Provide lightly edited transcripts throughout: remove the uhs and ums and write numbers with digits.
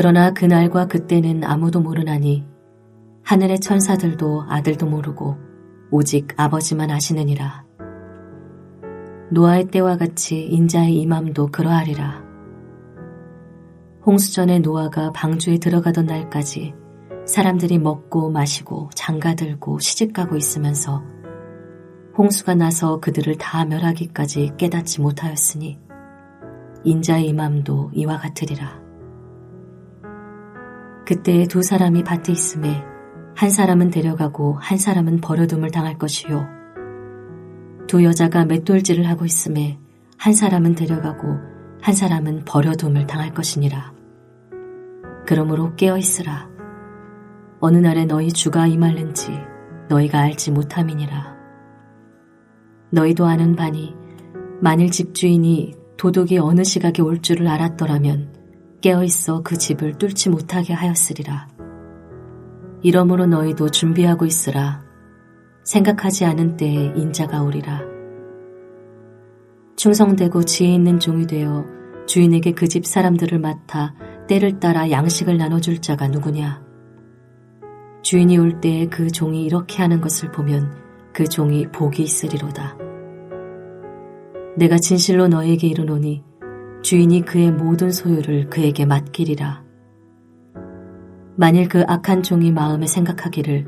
그러나 그날과 그때는 아무도 모르나니 하늘의 천사들도 아들도 모르고 오직 아버지만 아시느니라. 노아의 때와 같이 인자의 임함도 그러하리라. 홍수전에 노아가 방주에 들어가던 날까지 사람들이 먹고 마시고 장가들고 시집가고 있으면서 홍수가 나서 그들을 다 멸하기까지 깨닫지 못하였으니 인자의 임함도 이와 같으리라. 그때 두 사람이 밭에 있음에 한 사람은 데려가고 한 사람은 버려둠을 당할 것이요, 두 여자가 맷돌질을 하고 있음에 한 사람은 데려가고 한 사람은 버려둠을 당할 것이니라. 그러므로 깨어있으라. 어느 날에 너희 주가 임할는지 너희가 알지 못함이니라. 너희도 아는 바니 만일 집주인이 도둑이 어느 시각에 올 줄을 알았더라면 깨어있어 그 집을 뚫지 못하게 하였으리라. 이러므로 너희도 준비하고 있으라. 생각하지 않은 때에 인자가 오리라. 충성되고 지혜 있는 종이 되어 주인에게 그 집 사람들을 맡아 때를 따라 양식을 나눠줄 자가 누구냐? 주인이 올 때에 그 종이 이렇게 하는 것을 보면 그 종이 복이 있으리로다. 내가 진실로 너에게 이르노니 주인이 그의 모든 소유를 그에게 맡기리라. 만일 그 악한 종이 마음에 생각하기를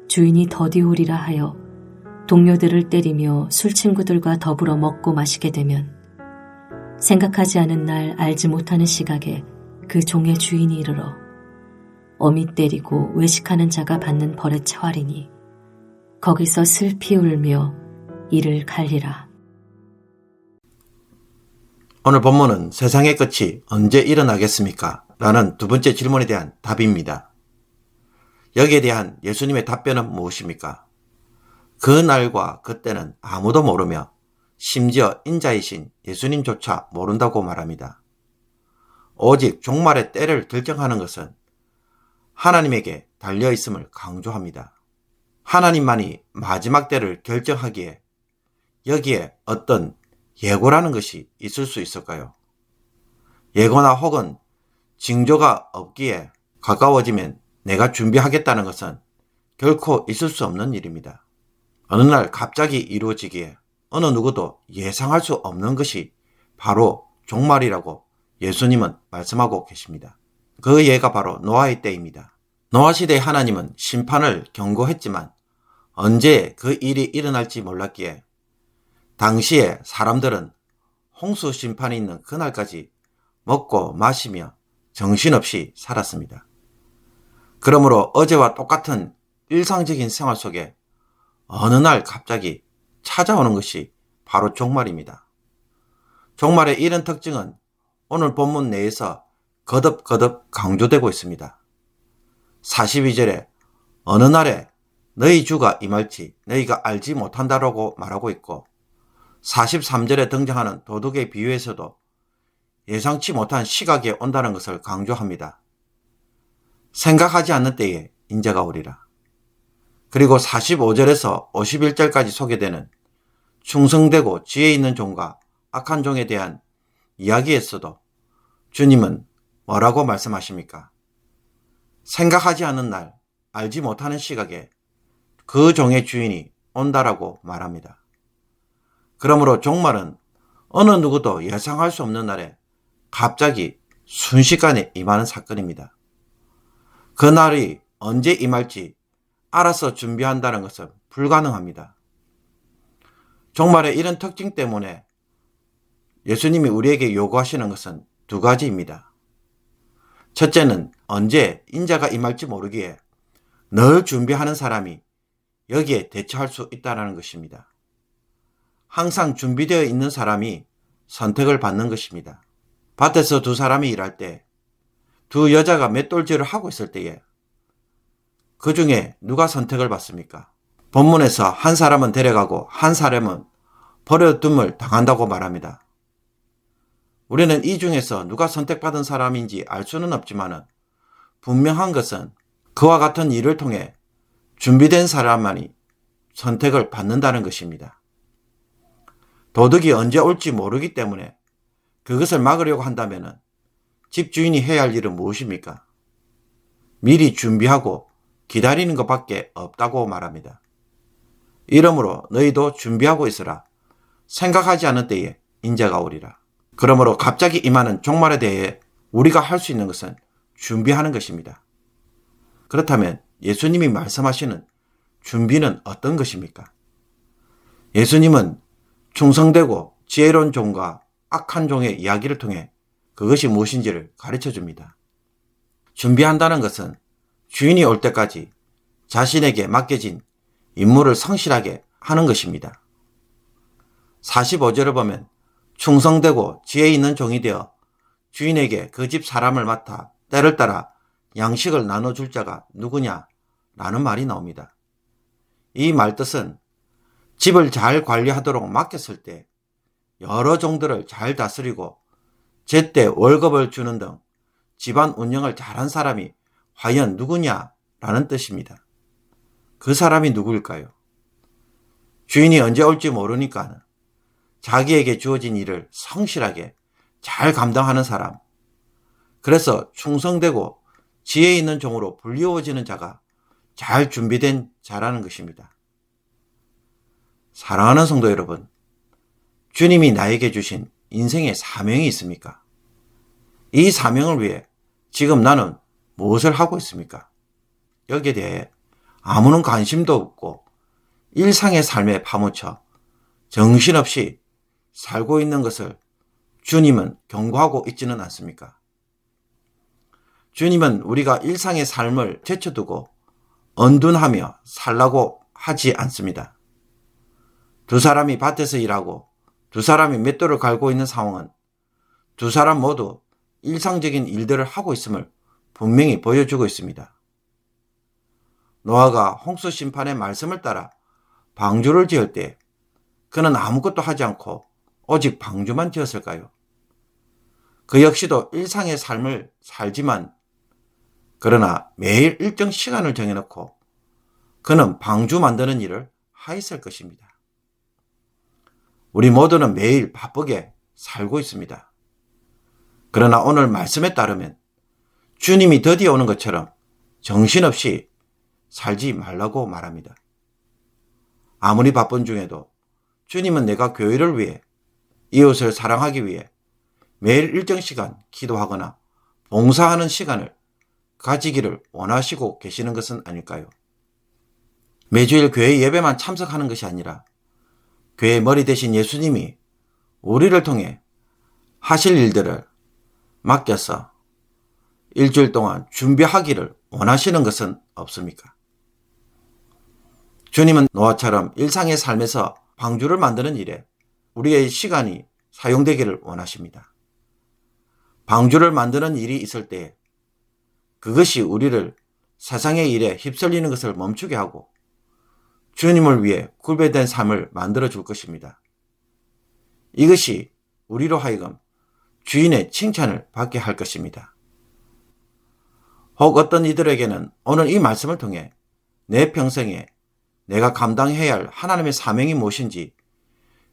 주인이 더디 오리라 하여 동료들을 때리며 술 친구들과 더불어 먹고 마시게 되면 생각하지 않은 날 알지 못하는 시각에 그 종의 주인이 이르러 어미 때리고 외식하는 자가 받는 벌의 차활이니 거기서 슬피 울며 이를 갈리라. 오늘 본문은 세상의 끝이 언제 일어나겠습니까? 라는 두 번째 질문에 대한 답입니다. 여기에 대한 예수님의 답변은 무엇입니까? 그 날과 그때는 아무도 모르며 심지어 인자이신 예수님조차 모른다고 말합니다. 오직 종말의 때를 결정하는 것은 하나님에게 달려있음을 강조합니다. 하나님만이 마지막 때를 결정하기에 여기에 어떤 예고라는 것이 있을 수 있을까요? 예고나 혹은 징조가 없기에 가까워지면 내가 준비하겠다는 것은 결코 있을 수 없는 일입니다. 어느 날 갑자기 이루어지기에 어느 누구도 예상할 수 없는 것이 바로 종말이라고 예수님은 말씀하고 계십니다. 그 예가 바로 노아의 때입니다. 노아 시대의 하나님은 심판을 경고했지만 언제 그 일이 일어날지 몰랐기에 당시에 사람들은 홍수 심판이 있는 그날까지 먹고 마시며 정신없이 살았습니다. 그러므로 어제와 똑같은 일상적인 생활 속에 어느 날 갑자기 찾아오는 것이 바로 종말입니다. 종말의 이런 특징은 오늘 본문 내에서 거듭거듭 강조되고 있습니다. 42절에 어느 날에 너희 주가 임할지 너희가 알지 못한다라고 말하고 있고, 43절에 등장하는 도둑의 비유에서도 예상치 못한 시각에 온다는 것을 강조합니다. 생각하지 않는 때에 인자가 오리라. 그리고 45절에서 51절까지 소개되는 충성되고 지혜 있는 종과 악한 종에 대한 이야기에서도 주님은 뭐라고 말씀하십니까? 생각하지 않는 날, 알지 못하는 시각에 그 종의 주인이 온다라고 말합니다. 그러므로 종말은 어느 누구도 예상할 수 없는 날에 갑자기 순식간에 임하는 사건입니다. 그 날이 언제 임할지 알아서 준비한다는 것은 불가능합니다. 종말의 이런 특징 때문에 예수님이 우리에게 요구하시는 것은 두 가지입니다. 첫째는 언제 인자가 임할지 모르기에 늘 준비하는 사람이 여기에 대처할 수 있다는 것입니다. 항상 준비되어 있는 사람이 선택을 받는 것입니다. 밭에서 두 사람이 일할 때 두 여자가 맷돌질을 하고 있을 때에 그 중에 누가 선택을 받습니까? 본문에서 한 사람은 데려가고 한 사람은 버려둠을 당한다고 말합니다. 우리는 이 중에서 누가 선택받은 사람인지 알 수는 없지만 분명한 것은 그와 같은 일을 통해 준비된 사람만이 선택을 받는다는 것입니다. 도둑이 언제 올지 모르기 때문에 그것을 막으려고 한다면 집주인이 해야 할 일은 무엇입니까? 미리 준비하고 기다리는 것밖에 없다고 말합니다. 이러므로 너희도 준비하고 있으라. 생각하지 않은 때에 인자가 오리라. 그러므로 갑자기 임하는 종말에 대해 우리가 할 수 있는 것은 준비하는 것입니다. 그렇다면 예수님이 말씀하시는 준비는 어떤 것입니까? 예수님은 충성되고 지혜로운 종과 악한 종의 이야기를 통해 그것이 무엇인지를 가르쳐 줍니다. 준비한다는 것은 주인이 올 때까지 자신에게 맡겨진 임무를 성실하게 하는 것입니다. 45절을 보면 충성되고 지혜 있는 종이 되어 주인에게 그 집 사람을 맡아 때를 따라 양식을 나눠줄 자가 누구냐? 라는 말이 나옵니다. 이 말뜻은 집을 잘 관리하도록 맡겼을 때 여러 종들을 잘 다스리고 제때 월급을 주는 등 집안 운영을 잘한 사람이 과연 누구냐라는 뜻입니다. 그 사람이 누구일까요? 주인이 언제 올지 모르니까 자기에게 주어진 일을 성실하게 잘 감당하는 사람, 그래서 충성되고 지혜 있는 종으로 불리워지는 자가 잘 준비된 자라는 것입니다. 사랑하는 성도 여러분, 주님이 나에게 주신 인생의 사명이 있습니까? 이 사명을 위해 지금 나는 무엇을 하고 있습니까? 여기에 대해 아무런 관심도 없고 일상의 삶에 파묻혀 정신없이 살고 있는 것을 주님은 경고하고 있지는 않습니까? 주님은 우리가 일상의 삶을 제쳐두고 언둔하며 살라고 하지 않습니다. 두 사람이 밭에서 일하고 두 사람이 맷돌을 갈고 있는 상황은 두 사람 모두 일상적인 일들을 하고 있음을 분명히 보여주고 있습니다. 노아가 홍수 심판의 말씀을 따라 방주를 지을 때 그는 아무것도 하지 않고 오직 방주만 지었을까요? 그 역시도 일상의 삶을 살지만 그러나 매일 일정 시간을 정해놓고 그는 방주 만드는 일을 하였을 것입니다. 우리 모두는 매일 바쁘게 살고 있습니다. 그러나 오늘 말씀에 따르면 주님이 드디어 오는 것처럼 정신없이 살지 말라고 말합니다. 아무리 바쁜 중에도 주님은 내가 교회를 위해 이웃을 사랑하기 위해 매일 일정 시간 기도하거나 봉사하는 시간을 가지기를 원하시고 계시는 것은 아닐까요? 매주일 교회 예배만 참석하는 것이 아니라 교회 머리 대신 예수님이 우리를 통해 하실 일들을 맡겨서 일주일 동안 준비하기를 원하시는 것은 없습니까? 주님은 노아처럼 일상의 삶에서 방주를 만드는 일에 우리의 시간이 사용되기를 원하십니다. 방주를 만드는 일이 있을 때 그것이 우리를 세상의 일에 휩쓸리는 것을 멈추게 하고 주님을 위해 구별된 삶을 만들어 줄 것입니다. 이것이 우리로 하여금 주인의 칭찬을 받게 할 것입니다. 혹 어떤 이들에게는 오늘 이 말씀을 통해 내 평생에 내가 감당해야 할 하나님의 사명이 무엇인지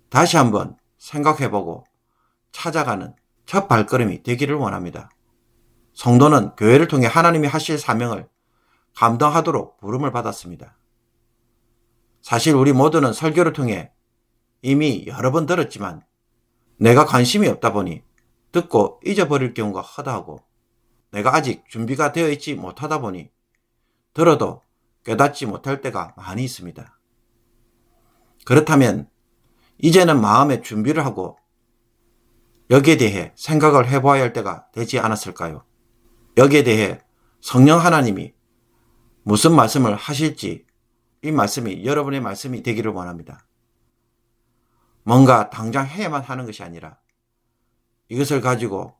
다시 한번 생각해보고 찾아가는 첫 발걸음이 되기를 원합니다. 성도는 교회를 통해 하나님이 하실 사명을 감당하도록 부름을 받았습니다. 사실 우리 모두는 설교를 통해 이미 여러 번 들었지만 내가 관심이 없다 보니 듣고 잊어버릴 경우가 허다하고 내가 아직 준비가 되어 있지 못하다 보니 들어도 깨닫지 못할 때가 많이 있습니다. 그렇다면 이제는 마음의 준비를 하고 여기에 대해 생각을 해보아야 할 때가 되지 않았을까요? 여기에 대해 성령 하나님이 무슨 말씀을 하실지 이 말씀이 여러분의 말씀이 되기를 원합니다. 뭔가 당장 해야만 하는 것이 아니라 이것을 가지고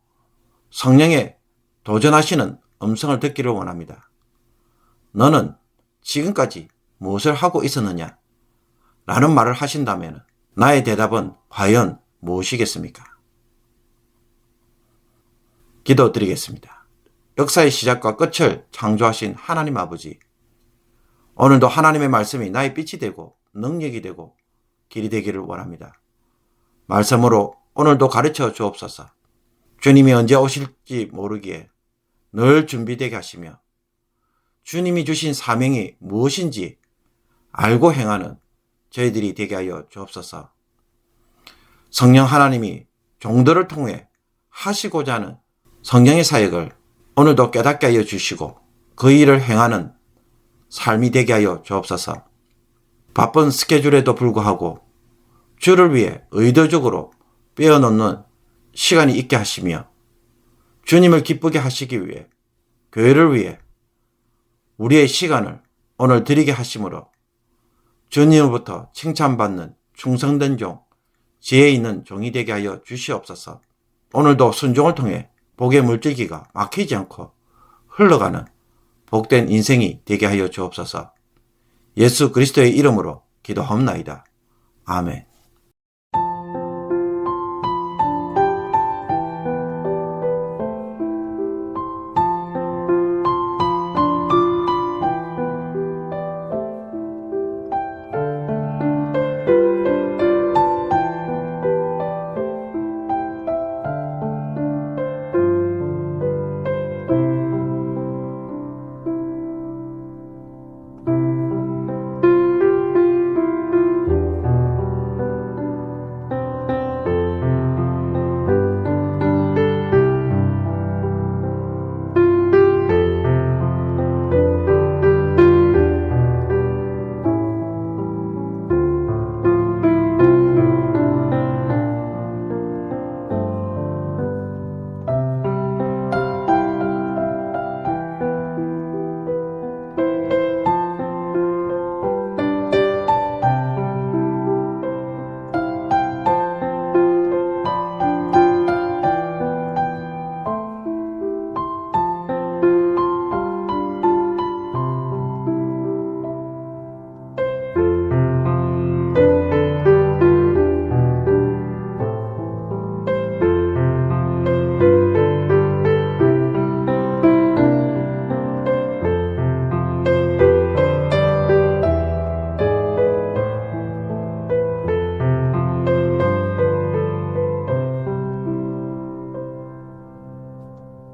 성령에 도전하시는 음성을 듣기를 원합니다. 너는 지금까지 무엇을 하고 있었느냐? 라는 말을 하신다면 나의 대답은 과연 무엇이겠습니까? 기도드리겠습니다. 역사의 시작과 끝을 창조하신 하나님 아버지, 오늘도 하나님의 말씀이 나의 빛이 되고 능력이 되고 길이 되기를 원합니다. 말씀으로 오늘도 가르쳐 주옵소서. 주님이 언제 오실지 모르기에 늘 준비되게 하시며 주님이 주신 사명이 무엇인지 알고 행하는 저희들이 되게 하여 주옵소서. 성령 하나님이 종들을 통해 하시고자 하는 성령의 사역을 오늘도 깨닫게 하여 주시고 그 일을 행하는 삶이 되게 하여 주옵소서. 바쁜 스케줄에도 불구하고 주를 위해 의도적으로 빼어놓는 시간이 있게 하시며 주님을 기쁘게 하시기 위해 교회를 위해 우리의 시간을 오늘 드리게 하심으로 주님으로부터 칭찬받는 충성된 종, 지혜 있는 종이 되게 하여 주시옵소서. 오늘도 순종을 통해 복의 물줄기가 막히지 않고 흘러가는 복된 인생이 되게 하여 주옵소서. 예수 그리스도의 이름으로 기도하옵나이다. 아멘.